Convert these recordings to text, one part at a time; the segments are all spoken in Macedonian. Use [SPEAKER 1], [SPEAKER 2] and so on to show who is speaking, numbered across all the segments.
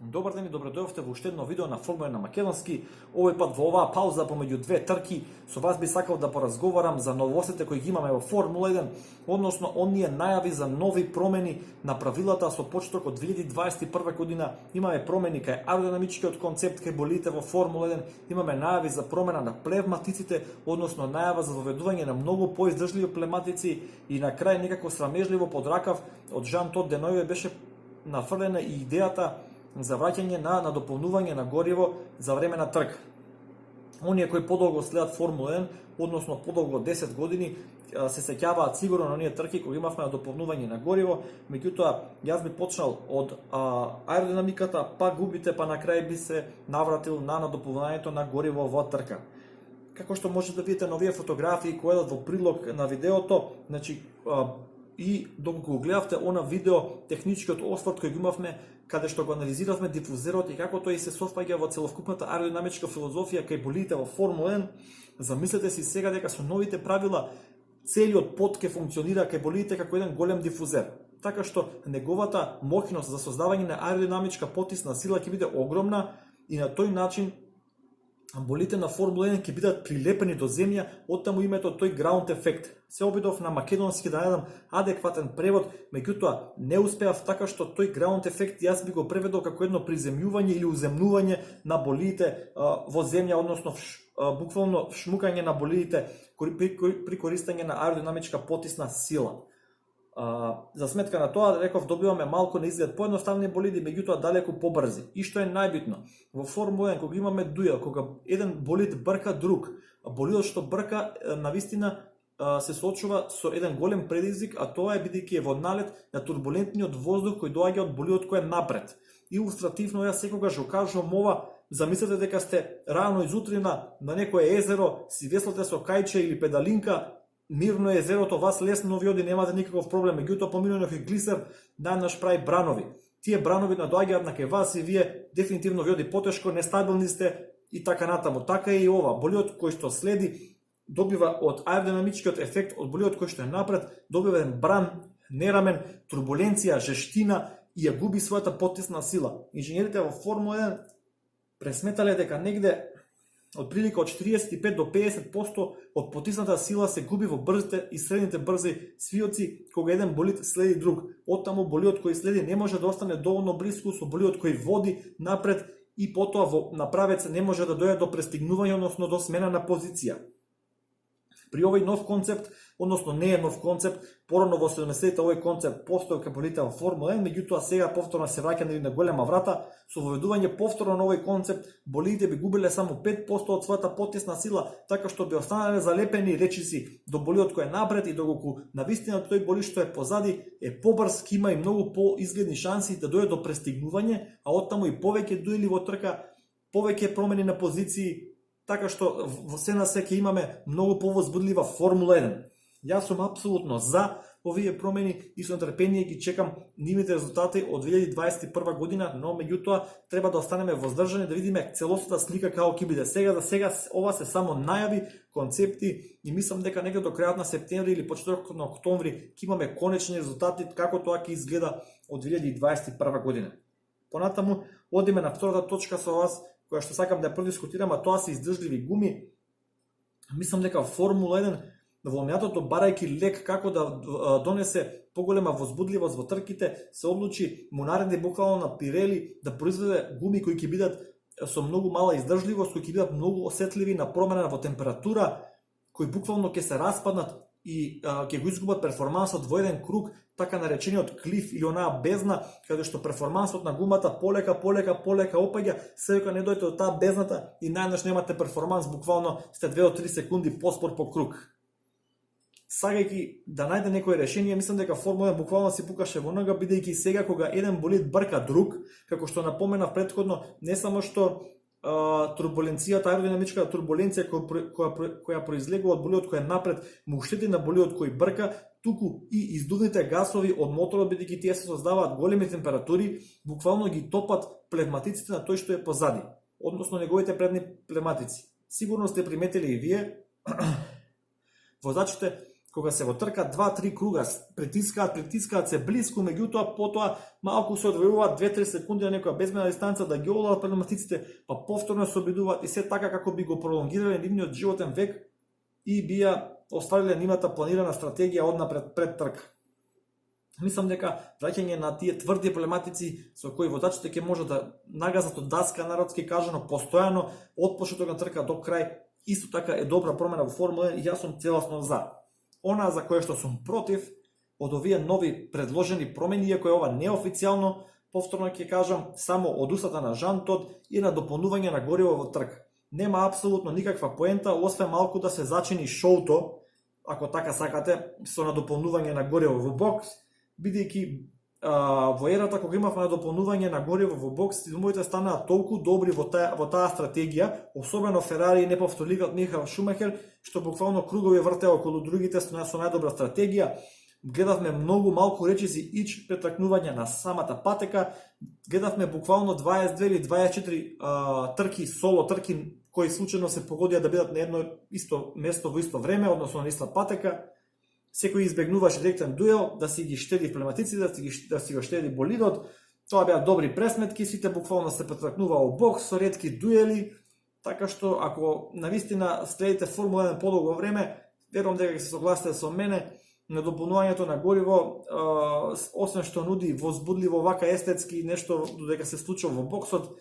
[SPEAKER 1] Добар ден и добродојавте во уште едно видео на Формула на македонски. Овој пат во оваа пауза помеѓу две трки со вас би сакал да поразговарам за новостите кои ги имаме во Формула 1, односно оние најави за нови промени на правилата со почеток од 2021 година. Имаме промени кај аеродинамичкиот концепт кај болидите во Формула 1, имаме најави за промена на плевматиците, односно најава за воведување на многу поиздржливи плевматици и на крај некако срамежливо под ракав од Жан Тод Денойве беше нафрлена и идејата за враќање на надополнување на гориво за време на трка. Оние кои подолго следат Формула 1, односно подолго 10 години, се сеќаваат сигурно на оние трки кои имавме надополнување на гориво, меѓутоа јас би почнал од аеродинамиката, па губите, па на крај би се навратил на надополнувањето на гориво во трка. Како што можете да видите на овие фотографии кои едат во прилог на видеото, значи и доколку го гледавте она видео, техничкиот осврт кој го имавме, каде што го анализиравме дифузерот и како тој се софаќа во целокупната аеродинамичка филозофија кај болидите во Формула 1, замислете си сега дека со новите правила целиот под ќе функционира кај болидите како еден голем дифузер. Така што неговата моќност за создавање на аеродинамичка потисна сила ќе биде огромна и на тој начин болидите на Формула 1 ќе бидат прилепени до земја, оттаму името тој граунд ефект. Се обидов на македонски да најдам адекватен превод, меѓутоа не успеав, така што тој граунд ефект јас би го преведол како едно приземјување или уземнување на болидите во земја, односно буквално шмукање на болидите при користење на аеродинамичка потисна сила. За сметка на тоа, реков, добиваме малку на изглед поедноставни болиди, меѓутоа далеку побрзи. И што е најбитно, во Формула 1 кога имаме дуел, кога еден болид брка друг, болидот што брка навистина се соочува со еден голем предизвик, а тоа е бидејќи е во налет на турбулентниот воздух кој доаѓа од болидот кој е напред. Илустративно јас секогаш го кажувам ова, замислете дека сте рано изутрина на некое езеро, си веслате со кајче или педалинка, мирно е езерото, вас лесно ви оди, немате никаков проблем, меѓутоа поминување кој глисер најнаш прави бранови. Тие бранови надоаѓаат на кај вас и вие дефинитивно ви оди потешко, нестабилни сте и така натаму. Така е и ова, болидот кој што следи добива од аеродинамичкиот ефект, од болидот кој што е напред, добива еден бран, нерамен, турбуленција, жештина и ја губи својата потисна сила. Инженерите во Формула 1 пресметале дека негде од прилика од 45 до 50% од потисната сила се губи во брзите и средните брзи свиоци кога еден болид следи друг. Оттаму болидот кој следи не може да остане доволно блиску со болидот кој води напред и потоа во направец не може да дојде до престигнување, односно до смена на позиција. При овој нов концепт, односно не е нов концепт, порано во 70-те овој концепт постои кај болидите во Формула 1, меѓутоа сега повторно се враќа на голема врата, со воведување повторно на овој концепт, болидите би губиле само 5% од својата потисна сила, така што би останале залепени речиси до болидот кој е напред и доколку навистина тој болид што е позади е побрз, има и многу поизгледни шанси да дојде до престигнување, а оттаму и повеќе дуели во трка, повеќе промени на позиции, така што во се на се ќе имаме многу повозбудлива Формула 1. Јас сум апсолутно за овие промени и со нетрпение ги чекам нивните резултати од 2021 година, но меѓутоа треба да останеме воздржани да видиме целосната слика како ќе биде. За сега ова се само најави, концепти и мислам дека некаде до крајот на септември или почетокот на октомври ќе имаме конечни резултати како тоа ќе изгледа од 2021 година. Понатаму одиме на втората точка со вас, која што сакам да ја продискутирам, а тоа се издржливи гуми. Мислам дека Формула 1 во минатото, барајќи лек како да донесе поголема возбудливост во трките, се одлучи му нареди буквално на Пирели да произведе гуми кои ќе бидат со многу мала издржливост, кои ќе бидат многу осетливи на промена во температура, кои буквално ќе се распаднат и ќе го изгубат перформансот во еден круг, така наречениот клиф или онаа бездна, каде што перформансот на гумата полека опаѓа, се дека не дојдете до таа бездната и најнаш немате перформанс, буквално сте 2 до 3 секунди поспор по круг. Сагајќи да најде некој решение, мислам дека Формула 1 буквално си пукаше во нога, бидејќи сега кога еден болид брка друг, како што напоменав претходно, не само што турбуленцијата, аеродинамичката турбуленција која произлегува од болидот кој е напред, му штети на болидот кој брка, туку и издувните гасови од моторот, бидејќи тие се создаваат големи температури, буквално ги топат плевматиците на тој што е позади, односно неговите предни плевматици. Сигурно сте приметили и вие, возачите кога се во трка 2-3 круга, притискаат се блиску, меѓутоа потоа малку се одвојуваат 2-3 секунди на некоја безбедна дистанца да ги олаат пневматиците, па повторно се обидуваат и се така како би го пролонгирале нивниот животен век и бија оставиле нивната планирана стратегија однапред пред трка. Мислам дека враќање на тие тврди проблематици со кои возачите ќе може да нагазат од даска, народски кажано, постојано од почеток на трка до крај, исто така е добра промена во Формула 1 и јас сум целосно за. Она за кое што сум против од овие нови предложени промени, иако е ова неофицијално, повторно ќе кажам, само од устата на Жан Тод и на дополнување на гориво во трка. Нема апсолутно никаква поента, освен малку да се зачини шоуто, ако така сакате, со надополнување на гориво во бокс, бидејќи во ерата кога имавме дополнување на гориво во бокс, тимовите станаа толку добри во таа стратегија, особено Ферари и неповторливиот Михаел Шумахер, што буквално кругови вртеа околу другите со најдобра стратегија. Гледавме многу малку речиси ич претркнување на самата патека, гледавме буквално 22 или 24 трки, соло трки, кои случајно се погодија да бидат на едно исто место во исто време, односно на иста патека. Секој избегнуваше директен дуел, да си ги штеди плематиците, да си го штеди болидот. Тоа беа добри пресметки, сите буквално се претркнуваа во бокс со ретки дуели, така што ако навистина следите Формула 1 подолго време, верувам дека ќе се согласите со мене, на дополнувањето на гориво, освен што нуди возбудливо вака естетски нешто додека се случува во боксот,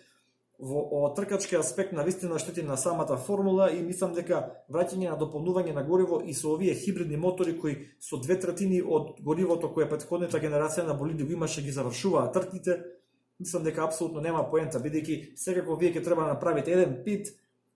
[SPEAKER 1] во тркачки аспект навистина штети на самата формула и мислам дека враќање на дополнување на гориво и со овие хибридни мотори кои со 2/3 од горивото кое претходната генерација на болиди го имаше ги завршуваа трките, мислам дека апсолутно нема поента, бидејќи секако вие ќе треба да направите еден пит,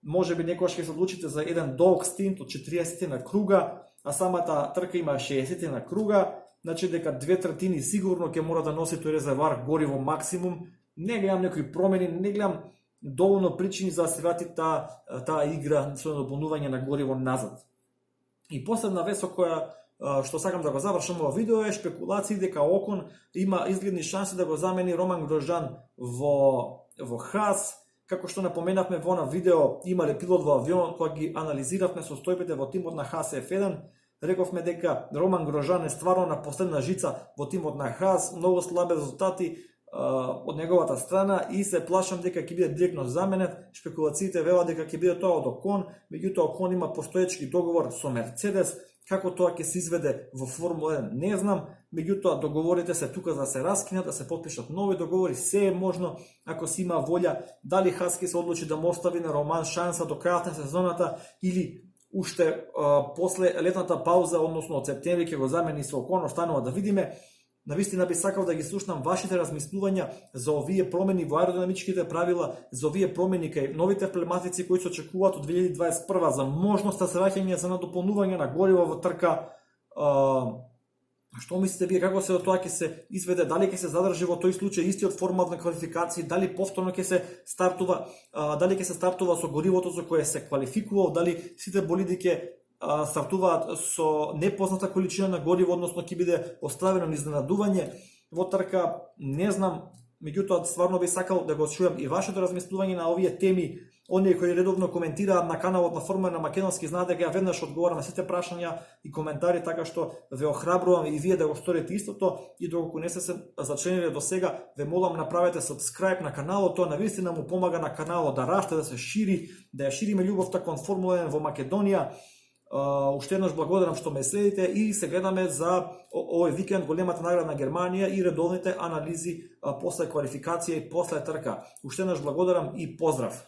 [SPEAKER 1] можеби некогаш ќе се одлучите за еден долг стинт од 40 на круга, а самата трка има 60 на круга, значи дека 2/3 сигурно ќе мора да носи тој резервоар гориво максимум. Не гледам некои промени, не гледам доволно причини за да се врати таа игра со дополнување на гориво назад. И последна вест со која што сакам да го завршам ова видео е шпекулации дека Окон има изгледни шанси да го замени Роман Грожан во Хас. Како што напоменавме во на видео, имале пилот во авионот кога ги анализиравме состојбите во тимот на Хас F1, рековме дека Роман Грожан е стварно на последна жица во тимот на Хас, многу слаби резултати од неговата страна и се плашам дека ќе биде директно заменет. Шпекулациите велат дека ќе биде тоа од Окон, меѓутоа Окон има постоечки договор со Мерцедес. Како тоа ќе се изведе во Формула 1 не знам, меѓутоа договорите се тука за да се раскинат, да се потпишат нови договори, се е можно ако се има волја. Дали Хас ќе се одлучи да му остави на Роман шанса до крајот на сезоната или уште после летната пауза, односно од септември ќе го замени со Окон, останува да видиме. Навистина би сакал да ги слушнам вашите размислувања за овие промени во аеродинамичките правила, за овие промени кај новите плематици кои се очекуваат од 2021 за можноста за враќање за надополнување на гориво во трка. Што мислите вие, како се тоа ќе се изведе, дали ќе се задржи во тој случај истиот формат на квалификации, дали повторно ќе се стартува со горивото за кое се квалификувал, дали сите болиди ќе стартуваат со непозната количина на гориво, односно ќе биде оставено на изненадување во трка, не знам, меѓутоа стварно би сакал да го чујам и вашето размислување на овие теми. Оние кои редовно коментираат на каналот на Формула на македонски знаат дека ја веднаш одговарам на сите прашања и коментари, така што ве охрабрувам и вие да го сторите истото и доколку не сте се зачлениле до сега, ве молам направете subscribe на каналот, тоа навистина му помага на каналот да расте, да се шири, да ја шириме љубовта кон Формула 1 во Македонија. Уште еднаш благодарам што ме следите и се гледаме за овој викенд големата награда на Германија и редовните анализи после квалификација и после трка. Уште еднаш благодарам и поздрав!